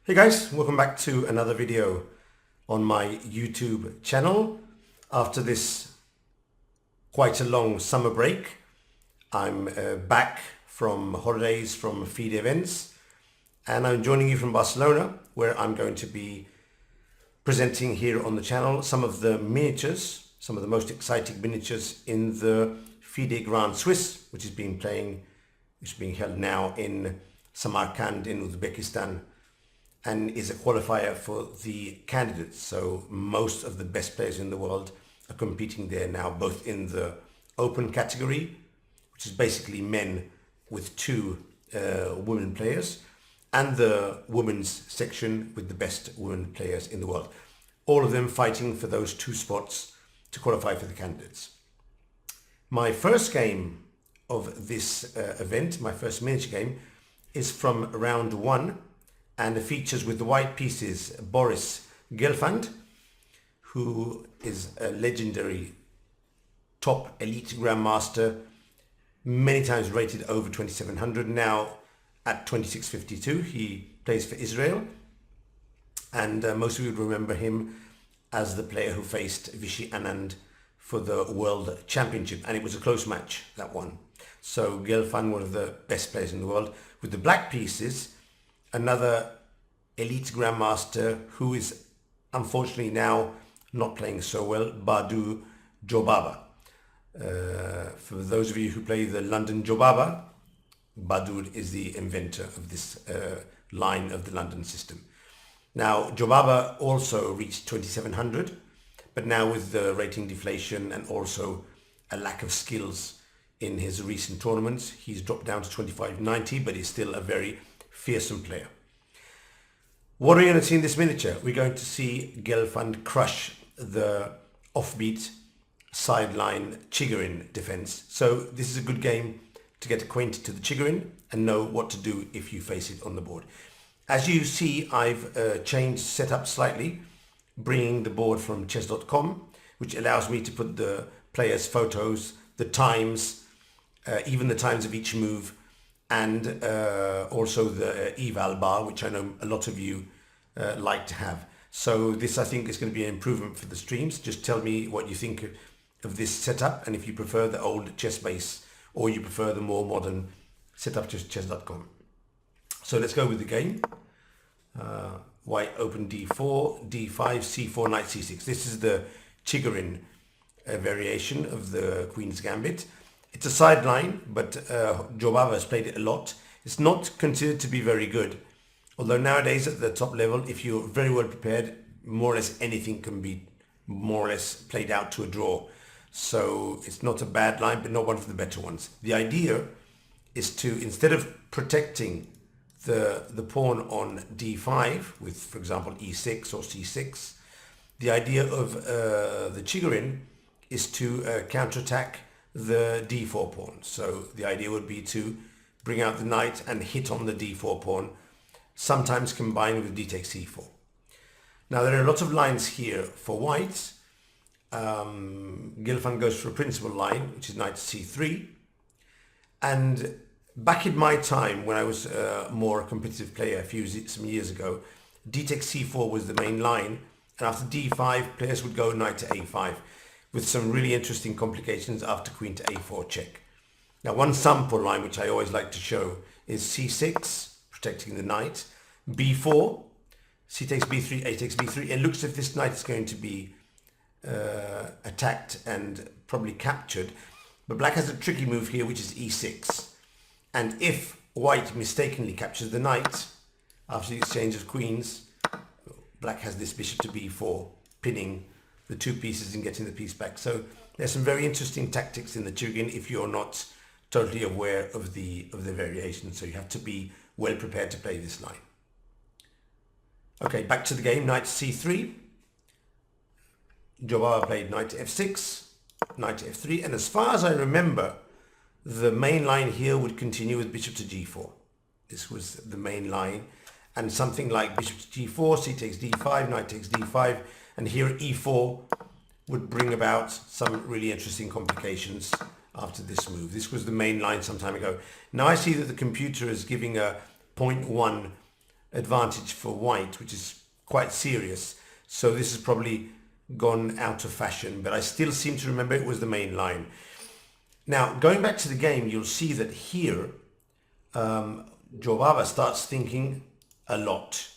Hey guys, welcome back to another video on my YouTube channel. After this quite a long summer break, I'm back from holidays from FIDE events, and I'm joining you from Barcelona, where I'm going to be presenting here on the channel some of the miniatures, some of the most exciting miniatures in the FIDE Grand Swiss, which is being held now in Samarkand in Uzbekistan, and is a qualifier for the candidates. So most of the best players in the world are competing there now, both in the open category, which is basically men with two women players, and the women's section with the best women players in the world. All of them fighting for those two spots to qualify for the candidates. My first game of this event, my first miniature game, is from round one, and it features with the white pieces Boris Gelfand, who is a legendary top elite grandmaster, many times rated over 2700, now at 2652. He plays for Israel, and most of you would remember him as the player who faced Vichy Anand for the World Championship, and it was a close match, that one. So Gelfand, one of the best players in the world. With the black pieces, another elite grandmaster who is unfortunately now not playing so well, Jobava. For those of you who play the London Jobava, Badur is the inventor of this line of the London system. Now, Jobava also reached 2700, but now with the rating deflation and also a lack of skills in his recent tournaments, he's dropped down to 2590, but he's still a very fearsome player. What are we going to see in this miniature? We're going to see Gelfand crush the offbeat sideline CHIGORIN defense. So this is a good game to get acquainted to the CHIGORIN and know what to do if you face it on the board. As you see, I've changed setup slightly, bringing the board from chess.com, which allows me to put the players' photos, the times, even the times of each move, and also the eval bar, which I know a lot of you like to have. So this, I think, is going to be an improvement for the streams. Just tell me what you think of this setup, and if you prefer the old chess base or you prefer the more modern setup to chess.com. So let's go with the game. White open d4, d5, c4, knight c6. This is the CHIGORIN variation of the Queen's Gambit. It's a sideline, but Jobava has played it a lot. It's not considered to be very good, although nowadays at the top level, if you're very well prepared, more or less anything can be more or less played out to a draw. So it's not a bad line, but not one of the better ones. The idea is to, instead of protecting the pawn on d5 with, for example, e6 or c6, the idea of the CHIGORIN is to counterattack the d4 pawn. So the idea would be to bring out the knight and hit on the d4 pawn, sometimes combined with d takes c4. Now there are lots of lines here for white. Gelfand goes for a principal line, which is knight c3. And back in my time, when I was a more competitive player some years ago, d takes c4 was the main line, and after d5, players would go knight to a5, with some really interesting complications after queen to a4 check. Now, one sample line which I always like to show is c6, protecting the knight, b4, c takes b3, a takes b3. It looks as if this knight is going to be attacked and probably captured, but black has a tricky move here, which is e6. And if white mistakenly captures the knight after the exchange of queens, black has this bishop to b4, pinning the two pieces and getting the piece back. So there's some very interesting tactics in the CHIGORIN if you're not totally aware of the variation. So you have to be well prepared to play this line. Okay, back to the game. Knight c3. Jobava played knight to f6, knight to f3, and as far as I remember, the main line here would continue with bishop to g4. This was the main line, and something like bishop to g4, c takes d5, knight takes d5, and here e4 would bring about some really interesting complications after this move. This was the main line some time ago. Now I see that the computer is giving a 0.1 advantage for white, which is quite serious. So this has probably gone out of fashion, but I still seem to remember it was the main line. Now, going back to the game, you'll see that here, Jobava starts thinking a lot.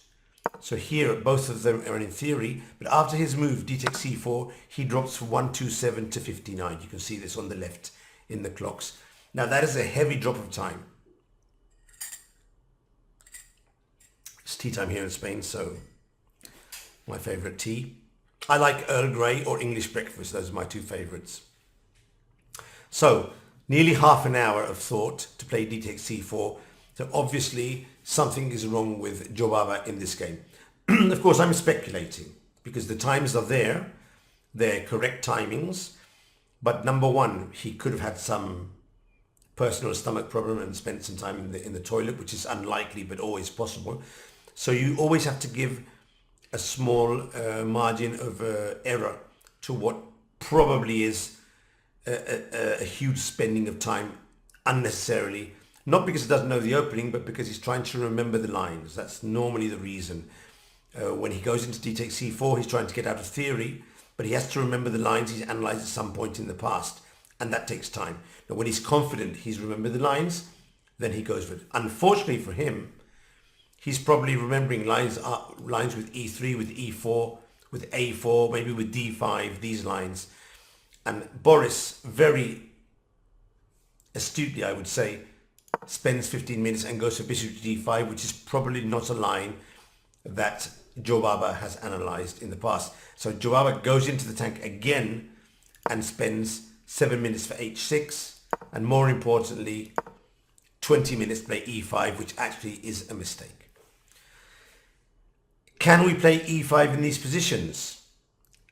So here, both of them are in theory, but after his move, d takes c4, he drops from 127 to 59. You can see this on the left in the clocks. Now, that is a heavy drop of time. It's tea time here in Spain, so my favorite tea. I like Earl Grey or English breakfast. Those are my two favorites. So, nearly half an hour of thought to play d takes c4. So obviously something is wrong with Jobava in this game. Of course, I'm speculating because the times are there. They're correct timings. But number one, he could have had some personal stomach problem and spent some time in the toilet, which is unlikely but always possible. So you always have to give a small margin of error to what probably is a huge spending of time unnecessarily. Not because he doesn't know the opening, but because he's trying to remember the lines. That's normally the reason. When he goes into d takes c4, he's trying to get out of theory, but he has to remember the lines he's analysed at some point in the past, and that takes time. Now, when he's confident he's remembered the lines, then he goes for it. Unfortunately for him, he's probably remembering lines with e3, with e4, with a4, maybe with d5, these lines. And Boris, very astutely, I would say, spends 15 minutes and goes for bishop to d5, which is probably not a line that Jobava has analysed in the past. So Jobava goes into the tank again and spends 7 minutes for h6, and more importantly, 20 minutes to play e5, which actually is a mistake. Can we play e5 in these positions?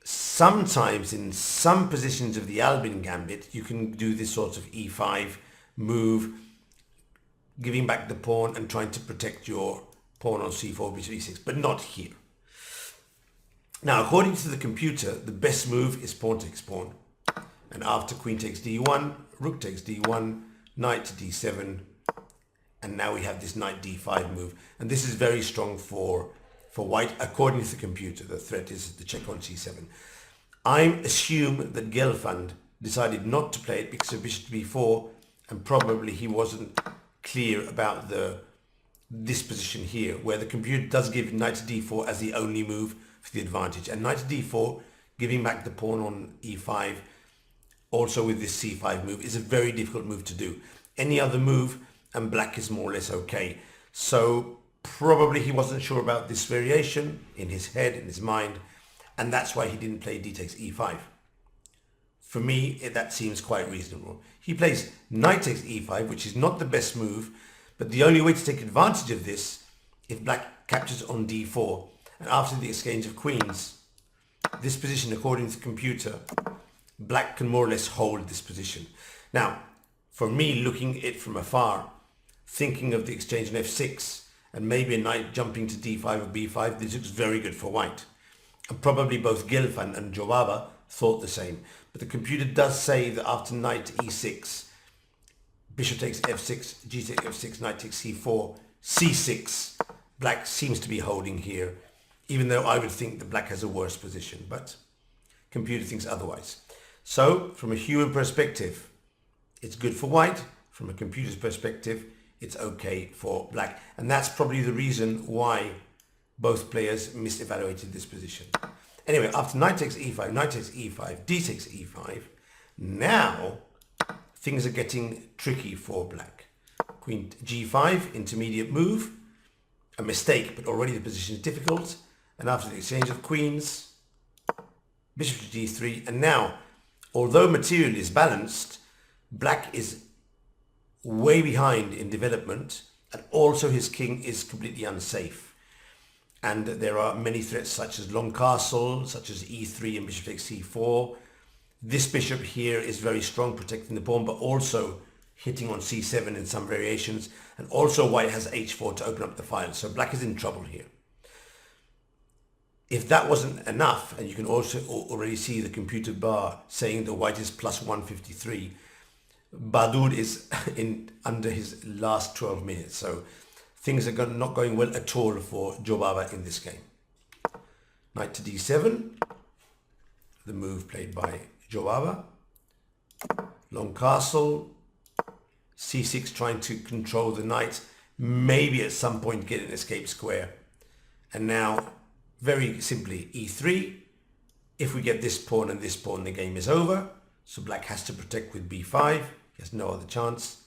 Sometimes in some positions of the Albin gambit, you can do this sort of e5 move, giving back the pawn and trying to protect your pawn on c4, bishop e6, but not here. Now, according to the computer, the best move is pawn takes pawn. And after queen takes d1, rook takes d1, knight to d7, and now we have this knight d5 move. And this is very strong for white, according to the computer. The threat is the check on c7. I assume that Gelfand decided not to play it because of bishop to b4, and probably he wasn't clear about this position here, where the computer does give knight to d4 as the only move for the advantage. And knight to d4, giving back the pawn on e5, also with this c5 move, is a very difficult move to do. Any other move, and black is more or less okay. So probably he wasn't sure about this variation in his head, in his mind, and that's why he didn't play d takes e5. For me, that seems quite reasonable. He plays knight takes e5, which is not the best move, but the only way to take advantage of this, if black captures on d4, and after the exchange of queens, this position, according to the computer, black can more or less hold this position. Now, for me, looking at it from afar, thinking of the exchange on f6, and maybe a knight jumping to d5 or b5, this looks very good for white. And probably both Gelfand and Jobava thought the same. But the computer does say that after knight to e6, bishop takes f6, g takes f6, knight takes c4, c6, black seems to be holding here, even though I would think that black has a worse position, but computer thinks otherwise. So, from a human perspective, it's good for white. From a computer's perspective, it's okay for black. And that's probably the reason why both players misevaluated this position. Anyway, after knight takes e5, knight takes e5, d takes e5, now things are getting tricky for black. Queen g5, intermediate move, a mistake, but already the position is difficult. And after the exchange of queens, bishop to d3, and now, although material is balanced, black is way behind in development, and also his king is completely unsafe. And there are many threats such as long castle, such as e3 and bishop takes c4. This bishop here is very strong, protecting the pawn, but also hitting on c7 in some variations. And also white has h4 to open up the file. So black is in trouble here. If that wasn't enough, and you can also already see the computer bar saying that white is plus 153, Badur is in under his last 12 minutes. So things are not going well at all for Jobava in this game. Knight to d7, the move played by Jobava. Long castle, c6 trying to control the knight, maybe at some point get an escape square. And now, very simply, e3. If we get this pawn and this pawn, the game is over. So black has to protect with b5. He has no other chance.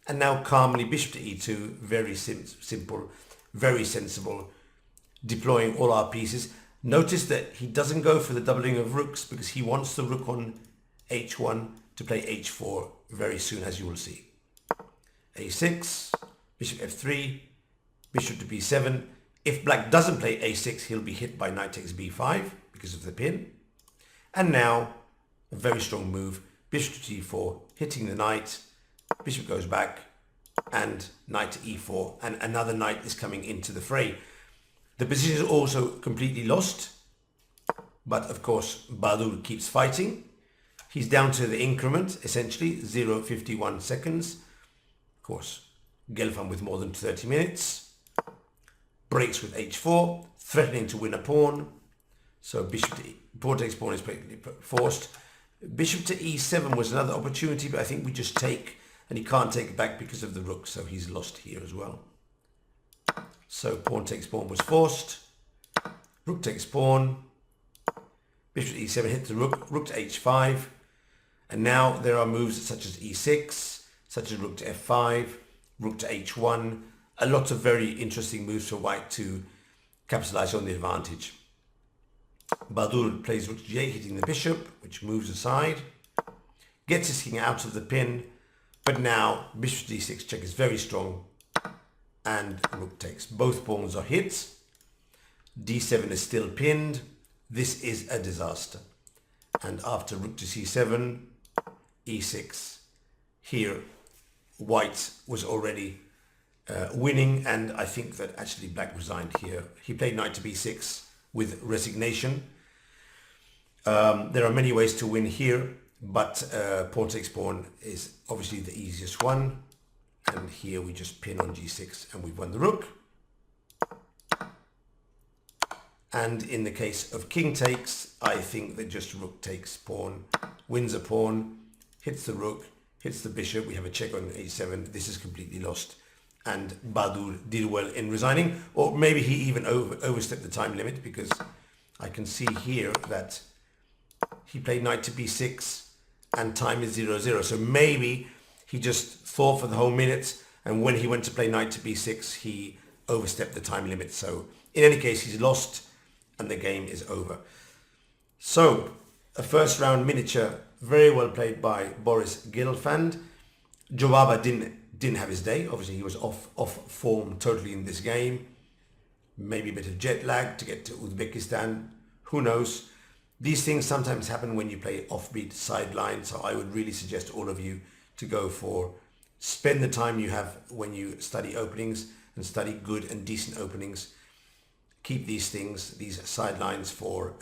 And now calmly, bishop to e2, very simple, very sensible, deploying all our pieces. Notice that he doesn't go for the doubling of rooks because he wants the rook on h1 to play h4 very soon, as you will see. a6, bishop f3, bishop to b7. If black doesn't play a6, he'll be hit by knight takes b5 because of the pin. And now, a very strong move, bishop to g4, hitting the knight, bishop goes back, and knight to e4, and another knight is coming into the fray. The position is also completely lost, but of course Badur keeps fighting. He's down to the increment, essentially, 0.51 seconds. Of course, Gelfand with more than 30 minutes. Breaks with h4, threatening to win a pawn. So pawn takes pawn is forced. Bishop to e7 was another opportunity, but I think we just take, and he can't take it back because of the rook, so he's lost here as well. So pawn takes pawn was forced. Rook takes pawn. Bishop to e7 hits the rook. Rook to h5. And now there are moves such as e6, such as rook to f5, rook to h1. A lot of very interesting moves for white to capitalize on the advantage. Badur plays rook to g8, hitting the bishop, which moves aside. Gets his king out of the pin. But now bishop to d6 check is very strong. And rook takes. Both pawns are hit. d7 is still pinned. This is a disaster. And after rook to c7, e6, here white was already winning, and I think that actually black resigned here. He played knight to b6 with resignation. There are many ways to win here, but pawn takes pawn is obviously the easiest one. And here we just pin on g6 and we've won the rook. And in the case of king takes, I think that just rook takes pawn, wins a pawn, hits the rook, hits the bishop. We have a check on a7. This is completely lost. And Badur did well in resigning, or maybe he even overstepped the time limit, because I can see here that he played knight to b6 and time is 0-0. So maybe he just thought for the whole minute, and when he went to play knight to b6, he overstepped the time limit. So in any case, he's lost and the game is over. So a first round miniature, very well played by Boris Gelfand. Jobava didn't have his day. Obviously, he was off form totally in this game. Maybe a bit of jet lag to get to Uzbekistan. Who knows? These things sometimes happen when you play offbeat sideline. So I would really suggest all of you to go for, spend the time you have when you study openings and study good and decent openings. Keep these things, these sidelines for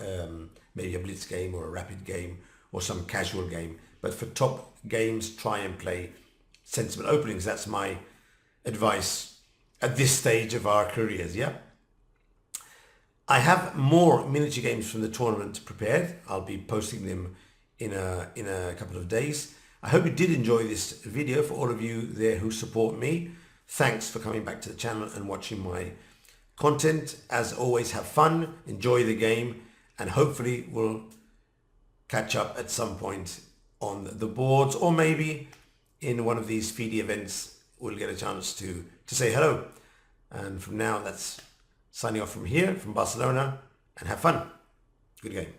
maybe a blitz game or a rapid game or some casual game. But for top games, try and play sensible openings. That's my advice at this stage of our careers, yeah? I have more miniature games from the tournament prepared. I'll be posting them in a couple of days. I hope you did enjoy this video. For all of you there who support me, thanks for coming back to the channel and watching my content. As always, have fun, enjoy the game, and hopefully we'll catch up at some point on the boards, or maybe in one of these feedy events we'll get a chance to say hello. And from now, that's signing off from here, from Barcelona, and have fun. Good game.